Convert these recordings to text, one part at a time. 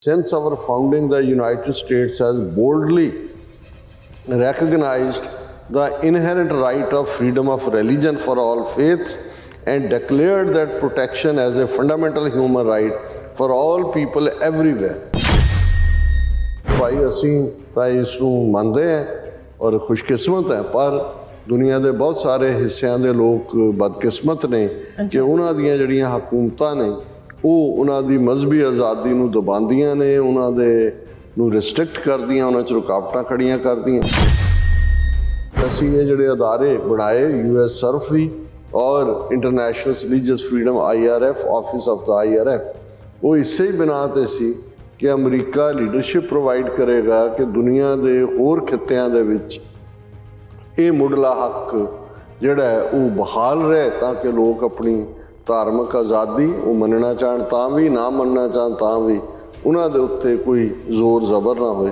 Since our founding, the United States has boldly recognized the inherent right of freedom of religion for all faiths and declared that protection as a fundamental human right for all people everywhere. ਭਾਈ ਅਸੀਂ ਤਾਂ ਇਸ ਨੂੰ ਮੰਨਦੇ ਹਾਂ ਔਰ ਖੁਸ਼ਕਿਸਮਤ ਹੈ, ਪਰ ਦੁਨੀਆ ਦੇ ਬਹੁਤ ਸਾਰੇ ਹਿੱਸਿਆਂ ਦੇ ਲੋਕ ਬਦਕਿਸਮਤ ਨੇ ਕਿ ਉਹਨਾਂ ਦੀਆਂ ਜਿਹੜੀਆਂ ਹਕੂਮਤਾਂ ਨੇ ਉਹ ਉਹਨਾਂ ਦੀ ਮਜ਼ਹਬੀ ਆਜ਼ਾਦੀ ਨੂੰ ਦਬਾਉਂਦੀਆਂ ਨੇ, ਉਹਨਾਂ ਦੇ ਨੂੰ ਰਿਸਟ੍ਰਿਕਟ ਕਰਦੀਆਂ, ਉਹਨਾਂ 'ਚ ਰੁਕਾਵਟਾਂ ਖੜੀਆਂ ਕਰਦੀਆਂ। ਅਸੀਂ ਇਹ ਜਿਹੜੇ ਅਦਾਰੇ ਬਣਾਏ US ਸਰਫ ਵੀ ਔਰ international religious freedom IRF office of the IRF, ਉਹ ਇਸੇ ਹੀ ਬਿਨਾਂ 'ਤੇ ਸੀ ਕਿ ਅਮਰੀਕਾ ਲੀਡਰਸ਼ਿਪ ਪ੍ਰੋਵਾਈਡ ਕਰੇਗਾ ਕਿ ਦੁਨੀਆ ਦੇ ਹੋਰ ਖਿੱਤਿਆਂ ਦੇ ਵਿੱਚ ਇਹ ਮੁੱਢਲਾ ਹੱਕ ਜਿਹੜਾ ਹੈ ਉਹ ਬਹਾਲ ਰਹੇ ਤਾਂ ਕਿ ਲੋਕ ਆਪਣੀ ਧਾਰਮਿਕ ਆਜ਼ਾਦੀ ਉਹ ਮੰਨਣਾ ਚਾਹਣ ਤਾਂ ਵੀ, ਨਾ ਮੰਨਣਾ ਚਾਹਣ ਤਾਂ ਵੀ, ਉਹਨਾਂ ਦੇ ਉੱਤੇ ਕੋਈ ਜ਼ੋਰ ਜ਼ਬਰ ਨਾ ਹੋਏ।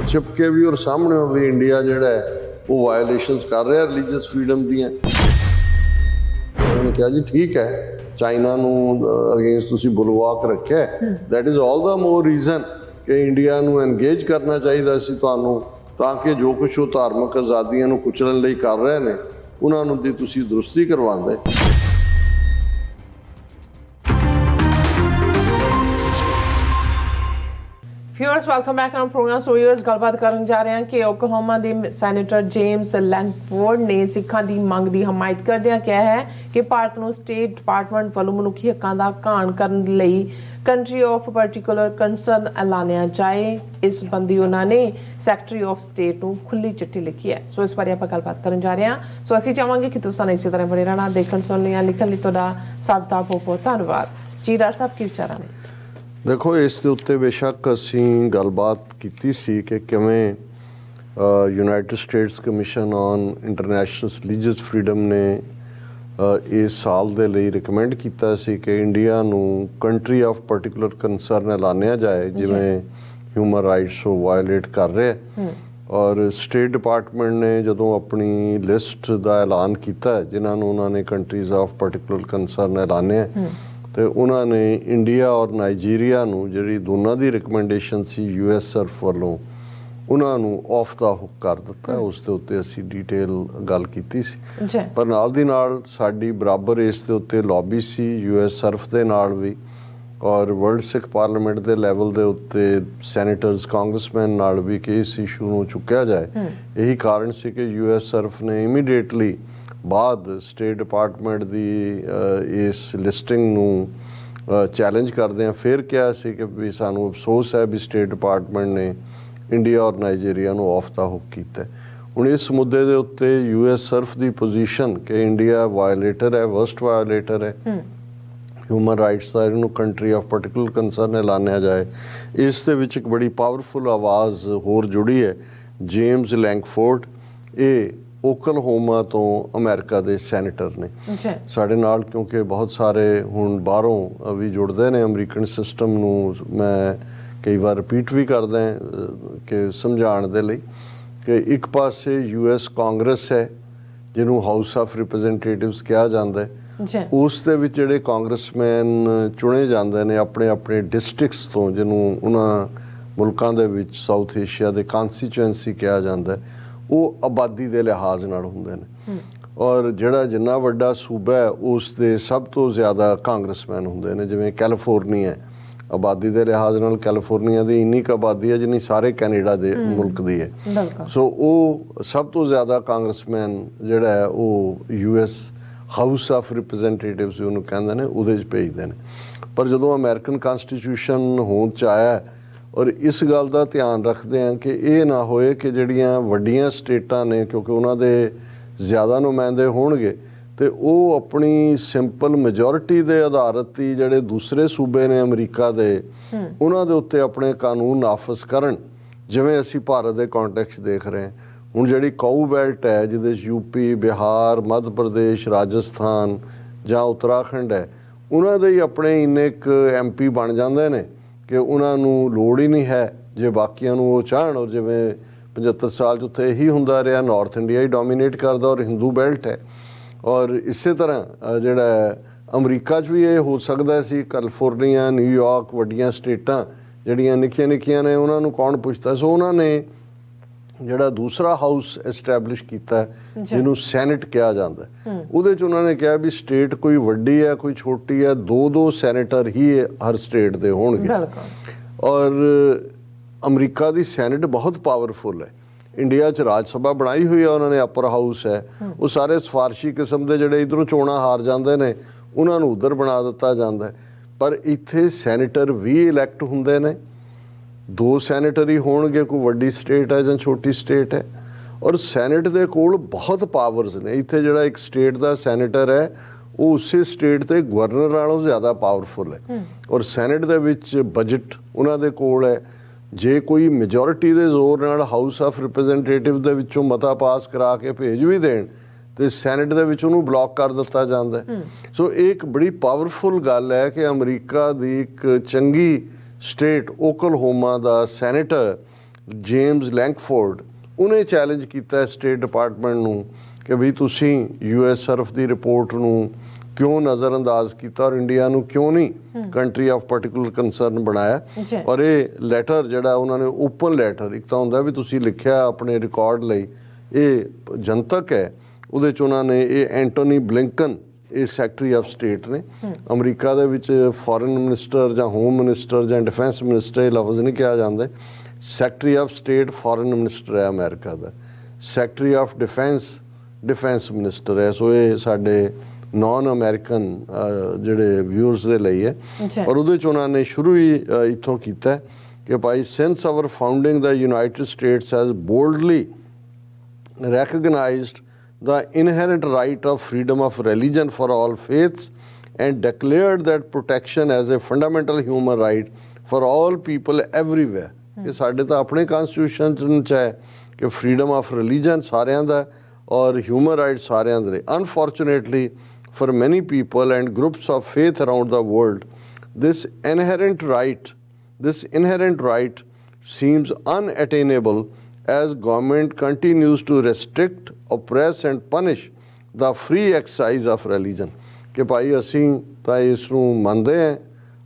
ਛਿਪ ਕੇ ਵੀ ਔਰ ਸਾਹਮਣੇ ਵੀ ਇੰਡੀਆ ਜਿਹੜਾ ਹੈ ਉਹ ਵਾਇਲੇਸ਼ਨਸ ਕਰ ਰਿਹਾ ਰਿਲੀਜੀਅਸ ਫਰੀडम ਦੀਆਂ। ਉਹਨਾਂ ਨੇ ਕਿਹਾ ਜੀ ਠੀਕ ਹੈ, ਚਾਈਨਾ ਨੂੰ ਅਗੇਂਸਟ ਤੁਸੀਂ ਬੁਲਵਾਕ ਰੱਖਿਆ, that is all the more reason ਕਿ ਇੰਡੀਆ ਨੂੰ ਐਨਗੇਜ ਕਰਨਾ ਚਾਹੀਦਾ ਸੀ ਤੁਹਾਨੂੰ, ਤਾਂ ਕਿ ਜੋ ਕੁਛ ਉਹ ਧਾਰਮਿਕ ਆਜ਼ਾਦੀਆਂ ਨੂੰ ਕੁਚਲਣ ਲਈ ਕਰ ਰਹੇ ਨੇ ਉਹਨਾਂ ਨੂੰ ਦੀ ਤੁਸੀਂ ਦਰੁਸਤੀ ਕਰਵਾਉਂਦੇ। Viewers welcome back on program. So viewers ਗੱਲਬਾਤ ਕਰਨ ਜਾ ਰਹੇ ਹਾਂ ਕਿ ਓਕਲਾਹੋਮਾ ਦੇ ਸੈਨੇਟਰ ਜੇਮਸ ਲੈਂਗਫੋਰਡ ਨੇ ਸਿੱਖਾਂ ਦੀ ਮੰਗ ਦੀ ਹਮਾਇਤ ਕਰਦਿਆਂ ਕਿਹਾ ਹੈ ਕਿ ਭਾਰਤ ਨੂੰ ਸਟੇਟ ਡਿਪਾਰਟਮੈਂਟ ਵੱਲੋਂ ਮਨੁੱਖੀ ਹੱਕਾਂ ਦਾ ਘਾਣ ਕਰਨ ਲਈ ਕੰਟਰੀ ਆਫ ਪਾਰਟੀਕੂਲਰ ਕੰਸਰਨ ਐਲਾਨਿਆ ਜਾਏ। ਇਸ ਸੰਬੰਧੀ ਉਹਨਾਂ ਨੇ ਸੈਕਟਰੀ ਆਫ ਸਟੇਟ ਨੂੰ ਖੁੱਲੀ ਚਿੱਠੀ ਲਿਖੀ ਹੈ। ਸੋ ਇਸ ਬਾਰੇ ਆਪਾਂ ਗੱਲਬਾਤ ਕਰਨ ਜਾ ਰਹੇ ਹਾਂ। ਸੋ ਅਸੀਂ ਚਾਹਾਂਗੇ ਕਿ ਤੁਸੀਂ ਇਸੇ ਤਰ੍ਹਾਂ ਬਣੇ ਰਹਿਣਾ, ਦੇਖਣ ਸੁਣਨ ਲਈ, ਲਿਖਣ ਲਈ ਤੁਹਾਡਾ ਸਭ ਦਾ ਬਹੁਤ ਬਹੁਤ ਧੰਨਵਾਦ ਜੀ। ਡਾਕਟਰ ਸਾਹਿਬ ਕੀ ਵਿਚਾਰਾਂ ਨੇ? ਦੇਖੋ, ਇਸ ਦੇ ਉੱਤੇ ਬੇਸ਼ੱਕ ਅਸੀਂ ਗੱਲਬਾਤ ਕੀਤੀ ਸੀ ਕਿ ਕਿਵੇਂ United States commission on international religious freedom ਨੇ ਇਸ ਸਾਲ ਦੇ ਲਈ ਰਿਕਮੈਂਡ ਕੀਤਾ ਸੀ ਕਿ ਇੰਡੀਆ ਨੂੰ ਕੰਟਰੀ ਆਫ ਪਾਰਟੀਕੂਲਰ ਕੰਸਰਨ ਐਲਾਨਿਆ ਜਾਏ ਜਿਵੇਂ ਹਿਊਮਨ ਰਾਈਟਸ ਉਹ ਵਾਇਲੇਟ ਕਰ ਰਿਹਾ। ਔਰ ਸਟੇਟ ਡਿਪਾਰਟਮੈਂਟ ਨੇ ਜਦੋਂ ਆਪਣੀ ਲਿਸਟ ਦਾ ਐਲਾਨ ਕੀਤਾ ਜਿਨ੍ਹਾਂ ਨੂੰ ਉਹਨਾਂ ਨੇ ਕੰਟਰੀਜ਼ ਆਫ ਪਾਰਟੀਕੂਲਰ ਕੰਸਰਨ ਐਲਾਨਿਆ, ਤੇ ਉਹਨਾਂ ਨੇ ਇੰਡੀਆ ਔਰ ਨਾਈਜੀਰੀਆ ਨੂੰ ਜਿਹੜੀ ਦੋਨਾਂ ਦੀ ਰਿਕਮੈਂਡੇਸ਼ਨ ਸੀ US ਸਰਫ ਵੱਲੋਂ ਉਹਨਾਂ ਨੂੰ ਆਫ ਦਾ ਹੁੱਕ ਕਰ ਦਿੱਤਾ। ਉਸ ਦੇ ਉੱਤੇ ਅਸੀਂ ਡੀਟੇਲ ਗੱਲ ਕੀਤੀ ਸੀ, ਪਰ ਨਾਲ ਦੀ ਨਾਲ ਸਾਡੀ ਬਰਾਬਰ ਇਸ ਦੇ ਉੱਤੇ ਲੌਬੀ ਸੀ US ਸਰਫ ਦੇ ਨਾਲ ਵੀ ਔਰ ਵਰਲਡ ਸਿੱਖ ਪਾਰਲੀਮੈਂਟ ਦੇ ਲੈਵਲ ਦੇ ਉੱਤੇ ਸੈਨੇਟਰਸ ਕਾਂਗਰਸਮੈਨ ਨਾਲ ਵੀ ਕਿ ਇਸ ਇਸ਼ੂ ਨੂੰ ਚੁੱਕਿਆ ਜਾਏ। ਇਹੀ ਕਾਰਨ ਸੀ ਕਿ US ਸਰਫ ਨੇ ਇਮੀਡੀਏਟਲੀ ਬਾਅਦ ਸਟੇਟ ਡਿਪਾਰਟਮੈਂਟ ਦੀ ਇਸ ਲਿਸਟਿੰਗ ਨੂੰ ਚੈਲੰਜ ਕਰਦਿਆਂ ਫਿਰ ਕਿਹਾ ਸੀ ਕਿ ਵੀ ਸਾਨੂੰ ਅਫਸੋਸ ਹੈ ਵੀ ਸਟੇਟ ਡਿਪਾਰਟਮੈਂਟ ਨੇ ਇੰਡੀਆ ਔਰ ਨਾਈਜੀਰੀਆ ਨੂੰ ਆਫ ਦਾ ਹੁੱਕ ਕੀਤਾ। ਹੁਣ ਇਸ ਮੁੱਦੇ ਦੇ ਉੱਤੇ US ਸਰਫ ਦੀ ਪੋਜੀਸ਼ਨ ਕਿ ਇੰਡੀਆ ਵਾਇਲੇਟਰ ਹੈ, ਵਰਸਟ ਵਾਇਲੇਟਰ ਹੈ ਹਿਊਮਨ ਰਾਈਟਸ ਦਾ, ਇਹਨੂੰ ਕੰਟਰੀ ਆਫ ਪਾਰਟੀਕੂਲਰ ਕੰਸਰਨ ਐਲਾਨਿਆ ਜਾਏ। ਇਸ ਦੇ ਵਿੱਚ ਇੱਕ ਬੜੀ ਪਾਵਰਫੁਲ ਆਵਾਜ਼ ਹੋਰ ਜੁੜੀ ਹੈ। ਜੇਮਸ ਲੈਂਗਫੋਰਡ ਇਹ ਓਕਲਾਹੋਮਾ ਤੋਂ ਅਮਰੀਕਾ ਦੇ ਸੈਨੇਟਰ ਨੇ ਸਾਡੇ ਨਾਲ, ਕਿਉਂਕਿ ਬਹੁਤ ਸਾਰੇ ਹੁਣ ਬਾਹਰੋਂ ਵੀ ਜੁੜਦੇ ਨੇ ਅਮਰੀਕਨ ਸਿਸਟਮ ਨੂੰ। ਮੈਂ ਕਈ ਵਾਰ ਰਿਪੀਟ ਵੀ ਕਰਦਾ ਕਿ ਸਮਝਾਉਣ ਦੇ ਲਈ ਕਿ ਇੱਕ ਪਾਸੇ US ਕਾਂਗਰਸ ਹੈ ਜਿਹਨੂੰ ਹਾਊਸ ਆਫ ਰਿਪਰੈਜ਼ੈਂਟੇਟਿਵਸ ਕਿਹਾ ਜਾਂਦਾ ਹੈ, ਉਸ ਦੇ ਵਿੱਚ ਜਿਹੜੇ ਕਾਂਗਰਸਮੈਨ ਚੁਣੇ ਜਾਂਦੇ ਨੇ ਆਪਣੇ ਆਪਣੇ ਡਿਸਟ੍ਰਿਕਟਸ ਤੋਂ, ਜਿਹਨੂੰ ਉਹਨਾਂ ਮੁਲਕਾਂ ਦੇ ਵਿੱਚ ਸਾਊਥ ਏਸ਼ੀਆ ਦੇ ਕਾਂਸਟੀਚੁਐਂਸੀ ਕਿਹਾ ਜਾਂਦਾ, ਉਹ ਆਬਾਦੀ ਦੇ ਲਿਹਾਜ਼ ਨਾਲ ਹੁੰਦੇ ਨੇ। ਔਰ ਜਿਹੜਾ ਜਿੰਨਾ ਵੱਡਾ ਸੂਬਾ ਹੈ ਉਸ ਦੇ ਸਭ ਤੋਂ ਜ਼ਿਆਦਾ ਕਾਂਗਰਸਮੈਨ ਹੁੰਦੇ ਨੇ। ਜਿਵੇਂ ਕੈਲੀਫੋਰਨੀਆ ਆਬਾਦੀ ਦੇ ਲਿਹਾਜ਼ ਨਾਲ ਕੈਲੀਫੋਰਨੀਆ ਦੀ ਇੰਨੀ ਕੁ ਆਬਾਦੀ ਹੈ ਜਿੰਨੀ ਸਾਰੇ ਕੈਨੇਡਾ ਦੇ ਮੁਲਕ ਦੀ ਹੈ। ਸੋ ਉਹ ਸਭ ਤੋਂ ਜ਼ਿਆਦਾ ਕਾਂਗਰਸਮੈਨ ਜਿਹੜਾ ਹੈ ਉਹ US ਹਾਊਸ ਆਫ ਰਿਪਰੈਜ਼ੈਂਟੇਟਿਵਸ ਉਹਨੂੰ ਕਹਿੰਦੇ ਨੇ, ਉਹਦੇ 'ਚ ਭੇਜਦੇ ਨੇ। ਪਰ ਜਦੋਂ ਅਮਰੀਕਨ ਕਾਂਸਟੀਟਿਊਸ਼ਨ ਹੋਂਦ 'ਚ ਆਇਆ ਔਰ ਇਸ ਗੱਲ ਦਾ ਧਿਆਨ ਰੱਖਦੇ ਹਾਂ ਕਿ ਇਹ ਨਾ ਹੋਏ ਕਿ ਜਿਹੜੀਆਂ ਵੱਡੀਆਂ ਸਟੇਟਾਂ ਨੇ, ਕਿਉਂਕਿ ਉਹਨਾਂ ਦੇ ਜ਼ਿਆਦਾ ਨੁਮਾਇੰਦੇ ਹੋਣਗੇ, ਤੇ ਉਹ ਆਪਣੀ ਸਿੰਪਲ ਮੈਜੋਰਿਟੀ ਦੇ ਆਧਾਰਿਤ ਹੀ ਜਿਹੜੇ ਦੂਸਰੇ ਸੂਬੇ ਨੇ ਅਮਰੀਕਾ ਦੇ ਉਹਨਾਂ ਦੇ ਉੱਤੇ ਆਪਣੇ ਕਾਨੂੰਨ ਨਾਫਜ਼ ਕਰਨ, ਜਿਵੇਂ ਅਸੀਂ ਭਾਰਤ ਦੇ ਕੰਟੈਕਸਟ ਦੇਖ ਰਹੇ ਹਾਂ। ਹੁਣ ਜਿਹੜੀ ਕਾਊ ਬੈਲਟ ਹੈ ਜਿਹਦੇ 'ਚ UP, ਬਿਹਾਰ, ਮੱਧ ਪ੍ਰਦੇਸ਼, ਰਾਜਸਥਾਨ ਜਾਂ ਉੱਤਰਾਖੰਡ ਹੈ, ਉਹਨਾਂ ਦੇ ਹੀ ਆਪਣੇ ਇੰਨੇ ਕੁ MP ਬਣ ਜਾਂਦੇ ਨੇ ਕਿ ਉਹਨਾਂ ਨੂੰ ਲੋੜ ਹੀ ਨਹੀਂ ਹੈ ਜੇ ਬਾਕੀਆਂ ਨੂੰ ਉਹ ਚਾਹਣ। ਔਰ ਜਿਵੇਂ 75 ਸਾਲ 'ਚ ਉੱਥੇ ਇਹੀ ਹੁੰਦਾ ਰਿਹਾ, ਨਾਰਥ ਇੰਡੀਆ ਹੀ ਡੋਮੀਨੇਟ ਕਰਦਾ ਔਰ ਹਿੰਦੂ ਬੈਲਟ ਹੈ। ਔਰ ਇਸੇ ਤਰ੍ਹਾਂ ਜਿਹੜਾ ਅਮਰੀਕਾ 'ਚ ਵੀ ਇਹ ਹੋ ਸਕਦਾ ਸੀ। ਕੈਲੀਫੋਰਨੀਆ, ਨਿਊਯਾਰਕ ਵੱਡੀਆਂ ਸਟੇਟਾਂ ਜਿਹੜੀਆਂ ਨਿੱਕੀਆਂ ਨਿੱਕੀਆਂ ਨੇ ਉਹਨਾਂ ਨੂੰ ਕੌਣ ਪੁੱਛਦਾ। ਸੋ ਉਹਨਾਂ ਨੇ ਜਿਹੜਾ ਦੂਸਰਾ ਹਾਊਸ ਐਸਟੈਬਲਿਸ਼ ਕੀਤਾ ਜਿਹਨੂੰ ਸੈਨੇਟ ਕਿਹਾ ਜਾਂਦਾ, ਉਹਦੇ 'ਚ ਉਹਨਾਂ ਨੇ ਕਿਹਾ ਵੀ ਸਟੇਟ ਕੋਈ ਵੱਡੀ ਹੈ ਕੋਈ ਛੋਟੀ ਹੈ, 2-2 ਸੈਨੇਟਰ ਹੀ ਹਰ ਸਟੇਟ ਦੇ ਹੋਣਗੇ। ਔਰ ਅਮਰੀਕਾ ਦੀ ਸੈਨੇਟ ਬਹੁਤ ਪਾਵਰਫੁਲ ਹੈ। ਇੰਡੀਆ 'ਚ ਰਾਜ ਸਭਾ ਬਣਾਈ ਹੋਈ ਹੈ ਉਹਨਾਂ ਨੇ, ਅਪਰ ਹਾਊਸ ਹੈ। ਉਹ ਸਾਰੇ ਸਿਫਾਰਸ਼ੀ ਕਿਸਮ ਦੇ ਜਿਹੜੇ ਇੱਧਰੋਂ ਚੋਣਾਂ ਹਾਰ ਜਾਂਦੇ ਨੇ ਉਹਨਾਂ ਨੂੰ ਉੱਧਰ ਬਣਾ ਦਿੱਤਾ ਜਾਂਦਾ। ਪਰ ਇੱਥੇ ਸੈਨੇਟਰ ਵੀ ਇਲੈਕਟ ਹੁੰਦੇ ਨੇ, 2 ਸੈਨੇਟਰ ਹੀ ਹੋਣਗੇ, ਕੋਈ ਵੱਡੀ ਸਟੇਟ ਹੈ ਜਾਂ ਛੋਟੀ ਸਟੇਟ ਹੈ। ਔਰ ਸੈਨੇਟ ਦੇ ਕੋਲ ਬਹੁਤ ਪਾਵਰਸ ਨੇ। ਇੱਥੇ ਜਿਹੜਾ ਇੱਕ ਸਟੇਟ ਦਾ ਸੈਨੇਟਰ ਹੈ ਉਹ ਉਸੇ ਸਟੇਟ ਦੇ ਗਵਰਨਰ ਨਾਲੋਂ ਜ਼ਿਆਦਾ ਪਾਵਰਫੁਲ ਹੈ। ਔਰ ਸੈਨੇਟ ਦੇ ਵਿੱਚ ਬਜਟ ਉਹਨਾਂ ਦੇ ਕੋਲ ਹੈ। ਜੇ ਕੋਈ ਮੈਜੋਰਿਟੀ ਦੇ ਜ਼ੋਰ ਨਾਲ ਹਾਊਸ ਆਫ ਰਿਪਰੈਜ਼ੈਂਟੇਟਿਵ ਦੇ ਵਿੱਚੋਂ ਮਤਾ ਪਾਸ ਕਰਾ ਕੇ ਭੇਜ ਵੀ ਦੇਣ ਤੇ ਸੈਨੇਟ ਦੇ ਵਿੱਚ ਉਹਨੂੰ ਬਲੌਕ ਕਰ ਦਿੱਤਾ ਜਾਂਦਾ। ਸੋ ਇਹ ਇੱਕ ਬੜੀ ਪਾਵਰਫੁਲ ਗੱਲ ਹੈ ਕਿ ਅਮਰੀਕਾ ਦੀ ਇੱਕ ਚੰਗੀ ਸਟੇਟ ਓਕਲਹੋਮਾ ਦਾ ਸੈਨੇਟਰ ਜੇਮਸ ਲੈਂਕਫੋਰਡ ਉਹਨੇ ਚੈਲੰਜ ਕੀਤਾ ਸਟੇਟ ਡਿਪਾਰਟਮੈਂਟ ਨੂੰ ਕਿ ਵੀ ਤੁਸੀਂ US ਸਰਫ ਦੀ ਰਿਪੋਰਟ ਨੂੰ ਕਿਉਂ ਨਜ਼ਰਅੰਦਾਜ਼ ਕੀਤਾ ਔਰ ਇੰਡੀਆ ਨੂੰ ਕਿਉਂ ਨਹੀਂ ਕੰਟਰੀ ਆਫ ਪਾਰਟਿਕੂਲਰ ਕੰਸਰਨ ਬਣਾਇਆ। ਔਰ ਇਹ ਲੈਟਰ ਜਿਹੜਾ ਉਹਨਾਂ ਨੇ ਓਪਨ ਲੈਟਰ, ਇੱਕ ਤਾਂ ਹੁੰਦਾ ਵੀ ਤੁਸੀਂ ਲਿਖਿਆ ਆਪਣੇ ਰਿਕਾਰਡ ਲਈ, ਇਹ ਜਨਤਕ ਹੈ। ਉਹਦੇ 'ਚ ਉਹਨਾਂ ਨੇ ਇਹ ਐਂਟੋਨੀ ਬਲਿੰਕਨ, ਇਹ ਸੈਕਟਰੀ ਆਫ ਸਟੇਟ ਨੇ ਅਮਰੀਕਾ ਦੇ ਵਿੱਚ, ਫੋਰਨ ਮਿਨਿਸਟਰ ਜਾਂ ਹੋਮ ਮਿਨਿਸਟਰ ਜਾਂ ਡਿਫੈਂਸ ਮਿਨਿਸਟਰ ਇਹ ਲਫ਼ਜ਼ ਨਹੀਂ ਕਿਹਾ ਜਾਂਦਾ। Secretary of state foreign minister ਹੈ ਅਮਰੀਕਾ ਦਾ, ਸੈਕਟਰੀ ਆਫ ਡਿਫੈਂਸ ਮਿਨਿਸਟਰ ਹੈ। ਸੋ ਇਹ ਸਾਡੇ ਨੌਨ ਅਮਰੀਕਨ ਜਿਹੜੇ ਵਿਊਅਰਸ ਦੇ ਲਈ ਹੈ। ਔਰ ਉਹਦੇ 'ਚ ਉਹਨਾਂ ਨੇ ਸ਼ੁਰੂ ਹੀ ਇੱਥੋਂ ਕੀਤਾ ਕਿ ਭਾਈ since our founding the United States has boldly recognized the inherent right of freedom of religion for all faiths and declared that protection as a fundamental human right for all people everywhere। ਇਹ ਸਾਡੇ ਤਾਂ ਆਪਣੇ constitution 'ਚ ਹੈ ਕਿ freedom of religion ਸਾਰਿਆਂ ਦਾ ਔਰ human right ਸਾਰਿਆਂ ਦੇ। Unfortunately for many people and groups of faith around the world, this inherent right seems unattainable as government continues to restrict, oppress and punish the free exercise of religion। ਕਿ ਭਾਈ ਅਸੀਂ ਤਾਂ ਇਸ ਨੂੰ ਮੰਨਦੇ ਹਾਂ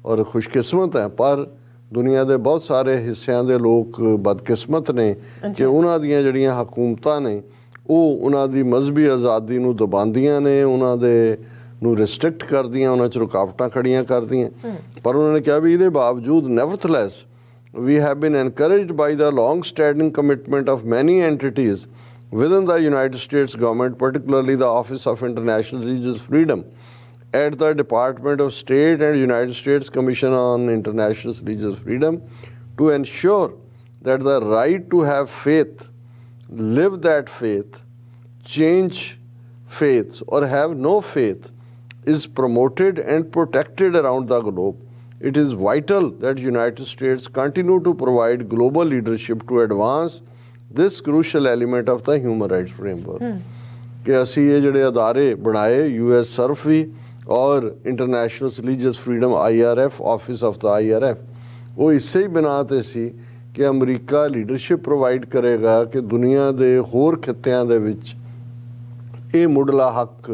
ਔਰ ਖੁਸ਼ਕਿਸਮਤ ਹੈ, ਪਰ ਦੁਨੀਆ ਦੇ ਬਹੁਤ ਸਾਰੇ ਹਿੱਸਿਆਂ ਦੇ ਲੋਕ ਬਦਕਿਸਮਤ ਨੇ ਕਿ ਉਹਨਾਂ ਦੀਆਂ ਜਿਹੜੀਆਂ ਹਕੂਮਤਾਂ ਨੇ ਉਹ ਉਹਨਾਂ ਦੀ ਮਜ਼ਹਬੀ ਆਜ਼ਾਦੀ ਨੂੰ ਦਬਾਉਂਦੀਆਂ ਨੇ, ਉਹਨਾਂ ਦੇ ਨੂੰ ਰਿਸਟ੍ਰਿਕਟ ਕਰਦੀਆਂ, ਉਹਨਾਂ 'ਚ ਰੁਕਾਵਟਾਂ ਖੜੀਆਂ ਕਰਦੀਆਂ। ਪਰ ਉਹਨਾਂ ਨੇ ਕਿਹਾ ਵੀ ਇਹਦੇ ਬਾਵਜੂਦ nevertheless we have been encouraged by the long-standing commitment of many entities within the United States government, particularly the Office of International Religious Freedom at the Department of State and United States Commission on International Religious Freedom, to ensure that the right to have faith, live that faith, change faiths or have no faith is promoted and protected around the globe. It is vital that United States continue to provide global leadership to advance this crucial element of the human rights framework। ਕਿ ਅਸੀਂ ਇਹ ਜਿਹੜੇ ਅਦਾਰੇ ਬਣਾਏ US Surf ਵੀ ਔਰ international religious freedom IRF, office of the IRF, ਉਹ ਇਸੇ ਹੀ ਬਿਨਾਂ 'ਤੇ ਸੀ ਕਿ ਅਮਰੀਕਾ ਲੀਡਰਸ਼ਿਪ ਪ੍ਰੋਵਾਈਡ ਕਰੇਗਾ ਕਿ ਦੁਨੀਆ ਦੇ ਹੋਰ ਖਿੱਤਿਆਂ ਦੇ ਵਿੱਚ ਇਹ ਮੁੱਢਲਾ ਹੱਕ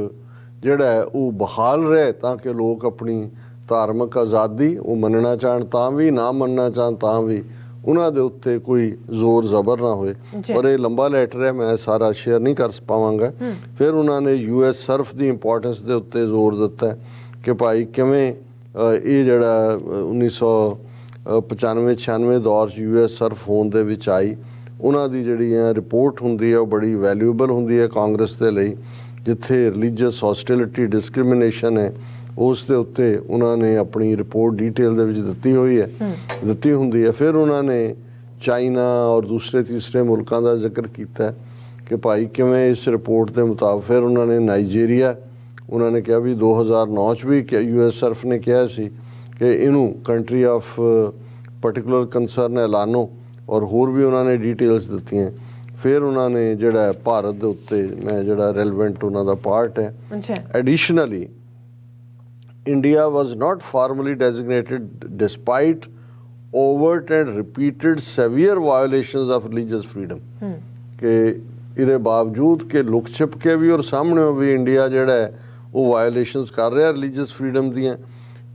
ਜਿਹੜਾ ਹੈ ਉਹ ਬਹਾਲ ਰਹੇ ਤਾਂ ਕਿ ਲੋਕ ਆਪਣੀ ਧਾਰਮਿਕ ਆਜ਼ਾਦੀ ਉਹ ਮੰਨਣਾ ਚਾਹਣ ਤਾਂ ਵੀ, ਨਾ ਮੰਨਣਾ ਚਾਹਣ ਤਾਂ ਵੀ, ਉਹਨਾਂ ਦੇ ਉੱਤੇ ਕੋਈ ਜ਼ੋਰ ਜ਼ਬਰ ਨਾ ਹੋਏ। ਔਰ ਇਹ ਲੰਬਾ ਲੈਟਰ ਹੈ, ਮੈਂ ਸਾਰਾ ਸ਼ੇਅਰ ਨਹੀਂ ਕਰ ਪਾਵਾਂਗਾ। ਫਿਰ ਉਹਨਾਂ ਨੇ US ਸਰਫ ਦੀ ਇੰਪੋਰਟੈਂਸ ਦੇ ਉੱਤੇ ਜ਼ੋਰ ਦਿੱਤਾ ਕਿ ਭਾਈ ਕਿਵੇਂ ਇਹ ਜਿਹੜਾ 1995-96 ਦੌਰ 'ਚ US ਸਰਫ ਹੋਣ ਦੇ ਵਿੱਚ ਆਈ, ਉਹਨਾਂ ਦੀ ਜਿਹੜੀ ਰਿਪੋਰਟ ਹੁੰਦੀ ਹੈ ਉਹ ਬੜੀ ਵੈਲਿਊਬਲ ਹੁੰਦੀ ਹੈ ਕਾਂਗਰਸ ਦੇ ਲਈ। ਜਿੱਥੇ ਰਿਲੀਜੀਅਸ ਹੌਸਟਿਲਿਟੀ, ਡਿਸਕ੍ਰਿਮੀਨੇਸ਼ਨ ਹੈ ਉਸ ਦੇ ਉੱਤੇ ਉਹਨਾਂ ਨੇ ਆਪਣੀ ਰਿਪੋਰਟ ਡਿਟੇਲ ਦੇ ਵਿੱਚ ਦਿੱਤੀ ਹੁੰਦੀ ਹੈ। ਫਿਰ ਉਹਨਾਂ ਨੇ ਚਾਈਨਾ ਔਰ ਦੂਸਰੇ ਤੀਸਰੇ ਮੁਲਕਾਂ ਦਾ ਜ਼ਿਕਰ ਕੀਤਾ ਕਿ ਭਾਈ ਕਿਵੇਂ ਇਸ ਰਿਪੋਰਟ ਦੇ ਮੁਤਾਬਕ। ਫਿਰ ਉਹਨਾਂ ਨੇ ਨਾਈਜੀਰੀਆ, ਉਹਨਾਂ ਨੇ ਕਿਹਾ ਵੀ 2009 'ਚ ਵੀ US ਸਰਫ ਨੇ ਕਿਹਾ ਸੀ ਕਿ ਇਹਨੂੰ ਕੰਟਰੀ ਆਫ ਪਾਰਟਿਕੂਲਰ ਕੰਸਰਨ ਐਲਾਨੋ, ਔਰ ਹੋਰ ਵੀ ਉਹਨਾਂ ਨੇ ਡਿਟੇਲਸ ਦਿੱਤੀਆਂ। ਫਿਰ ਉਹਨਾਂ ਨੇ ਜਿਹੜਾ ਭਾਰਤ ਦੇ ਉੱਤੇ ਮੈਂ ਜਿਹੜਾ ਰੈਲੇਵੈਂਟ ਉਹਨਾਂ ਦਾ ਪਾਰਟ ਹੈ, ਐਡੀਸ਼ਨਲੀ India was not formally designated despite overt and repeated severe violations of religious freedom। ਕਿ ਇਹਦੇ ਬਾਵਜੂਦ ਕਿ ਲੁਕ ਛਿਪ ਕੇ ਵੀ ਔਰ ਸਾਹਮਣੇ ਵੀ ਇੰਡੀਆ ਜਿਹੜਾ ਹੈ ਉਹ ਵਾਇਓਲੇਸ਼ਨਸ ਕਰ ਰਿਹਾ ਰਿਲੀਜੀਅਸ ਫਰੀडम ਦੀਆਂ।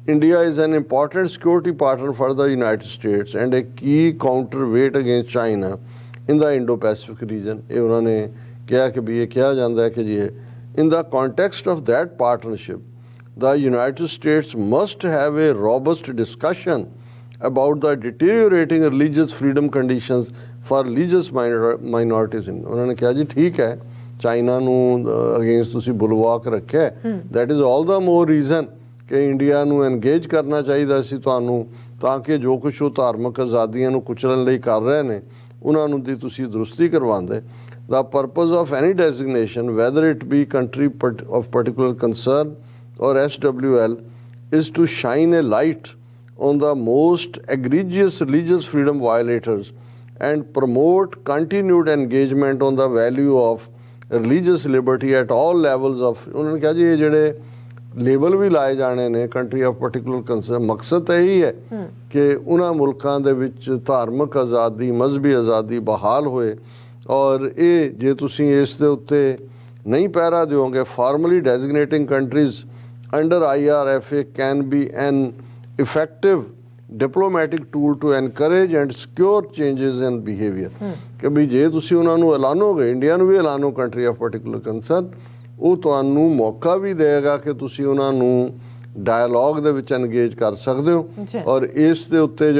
India is an important security partner for the United States and a key counterweight against China in the Indo Pacific region. ਇਹ ਉਹਨਾਂ ਨੇ ਕਿਹਾ ਕਿ ਵੀ ਇਹ ਕਿਹਾ ਜਾਂਦਾ ਹੈ ਕਿ ਜੀ in the context of that partnership the United States must have a robust discussion about the deteriorating religious freedom conditions for religious minorities in। ਉਹਨਾਂ ਨੇ ਕਿਹਾ ਜੀ ਠੀਕ ਹੈ ਚਾਈਨਾ ਨੂੰ ਅਗੇਂਸਟ ਤੁਸੀਂ ਬੁਲਵਾਕ ਰੱਖਿਆ, that is all the more reason ਕਿ ਇੰਡੀਆ ਨੂੰ ਐਨਗੇਜ ਕਰਨਾ ਚਾਹੀਦਾ ਸੀ ਤੁਹਾਨੂੰ, ਤਾਂ ਕਿ ਜੋ ਕੁਛ ਉਹ ਧਾਰਮਿਕ ਆਜ਼ਾਦੀਆਂ ਨੂੰ ਕੁਚਲਣ ਲਈ ਕਰ ਰਹੇ ਨੇ ਉਹਨਾਂ ਨੂੰ ਦੀ ਤੁਸੀਂ ਦਰੁਸਤੀ ਕਰਵਾਉਂਦੇ। The purpose of any designation, whether it be country of particular concern or SWL, is to shine a light on the most egregious religious freedom violators and promote continued engagement on the value of religious liberty at all levels of। ਉਹਨਾਂ ਨੇ ਕਿਹਾ ਜੀ ਇਹ ਜਿਹੜੇ label ਵੀ ਲਾਏ ਜਾਣੇ ਨੇ country of particular concern, ਮਕਸਦ ਤਾਂ ਇਹੀ ਹੈ ਕਿ ਉਹਨਾਂ ਮੁਲਕਾਂ ਦੇ ਵਿੱਚ ਧਾਰਮਿਕ ਆਜ਼ਾਦੀ, ਮਜ਼ਹਬੀ ਆਜ਼ਾਦੀ ਬਹਾਲ ਹੋਏ। ਔਰ ਇਹ ਜੇ ਤੁਸੀਂ ਇਸ ਦੇ ਉੱਤੇ ਨਹੀਂ ਪਹਿਰਾ ਦਿਓਗੇ, formally designating countries under IRFA can be an effective diplomatic tool to encourage and secure changes in behaviour. कि भी जे तुसी उन्हां नूं ऐलानोगे, इंडिया नूं भी ऐलानो कंट्री ऑफ पार्टिकुलर कंसर्न, ਉਹ ਤੁਹਾਨੂੰ ਮੌਕਾ ਵੀ ਦੇਗਾ ਕਿ ਤੁਸੀਂ ਉਹਨਾਂ ਨੂੰ ਡਾਇਲੌਗ ਦੇ ਵਿੱਚ ਐਨਗੇਜ ਕਰ ਸਕਦੇ ਹੋ। ਔਰ ਇਸ ਦੇ ਉੱਤੇ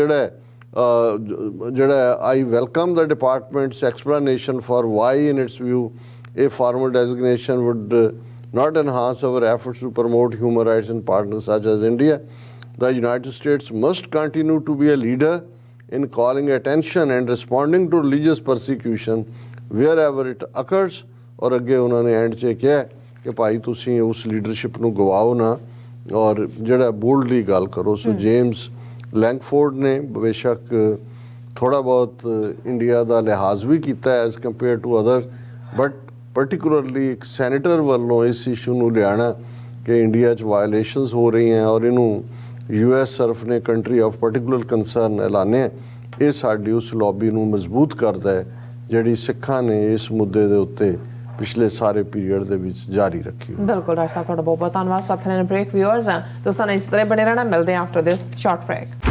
ਜਿਹੜਾ I welcome the department's explanation for why in its view ਇਹ formal designation would not enhance our efforts to promote human rights in partners such as India. The United States must continue to be a leader in calling attention and responding to religious persecution wherever it occurs। ਔਰ ਅੱਗੇ ਉਹਨਾਂ ਨੇ and 'ਚ ਕਿਹਾ ਕਿ ਭਾਈ ਤੁਸੀਂ ਉਸ leadership ਨੂੰ ਗਵਾਓ ਨਾ ਔਰ ਜਿਹੜਾ ਬੋਲਡਲੀ ਗੱਲ ਕਰੋ। ਸੋ ਜੇਮਸ ਲੈਂਗਫੋਰਡ ਨੇ ਬੇਸ਼ੱਕ ਥੋੜ੍ਹਾ ਬਹੁਤ ਇੰਡੀਆ ਦਾ ਲਿਹਾਜ਼ ਵੀ ਕੀਤਾ as compare to other, but particularly ਇੱਕ ਸੈਨੇਟਰ ਵੱਲੋਂ ਇਸ ਇਸ਼ੂ ਨੂੰ ਲਿਆਉਣਾ ਕਿ ਇੰਡੀਆ 'ਚ ਵਾਇਲੇਸ਼ਨਸ ਹੋ ਰਹੀਆਂ ਔਰ ਇਹਨੂੰ US ਸਰਫ ਨੇ ਕੰਟਰੀ ਆਫ ਪਾਰਟਿਕੂਲਰ ਕੰਸਰਨ ਐਲਾਨਿਆ, ਇਹ ਸਾਡੀ ਉਸ ਲੌਬੀ ਨੂੰ ਮਜ਼ਬੂਤ ਕਰਦਾ ਹੈ ਜਿਹੜੀ ਸਿੱਖਾਂ ਨੇ ਇਸ ਮੁੱਦੇ ਦੇ ਉੱਤੇ ਪਿਛਲੇ ਸਾਰੇ ਪੀਰੀਅਡ ਦੇ ਵਿੱਚ ਜਾਰੀ ਰੱਖੀ। ਬਿਲਕੁਲ ਡਾਕਟਰ ਸਾਹਿਬ, ਤੁਹਾਡਾ ਬਹੁਤ ਬਹੁਤ ਧੰਨਵਾਦ। ਸਾਥ ਲੈਣ ਬ੍ਰੇਕ ਵਿਊਅਰਸ ਤੁਸੀਂ ਇਸ ਤਰ੍ਹਾਂ ਬਣੇ ਰਹਿਣਾ, ਮਿਲਦੇ ਹਾਂ ਆਫਟਰ ਦਿਸ ਸ਼ਾਰਟ ਬ੍ਰੇਕ।